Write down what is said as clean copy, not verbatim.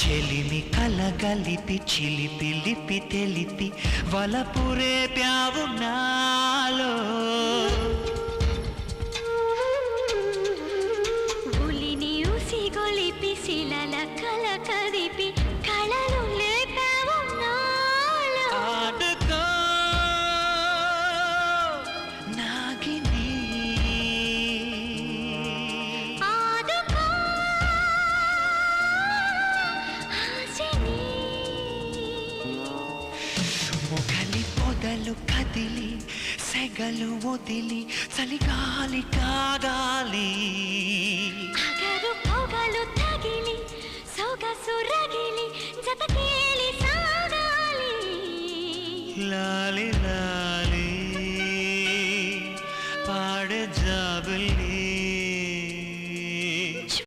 చెలిమి కలగలిపి చిలిపి లిపి తెలిపి వలపురే ప్యావు నాలో ఉలిని ఉసిగొలిపి శిలల కల కదిపి కళలు లేపావు నాలో ఆడుకో నాగిని ఆదుకో ఆశని మొగలి పొదలు కదిలి సెగలు వదిలి చలిగాలి కాగాలి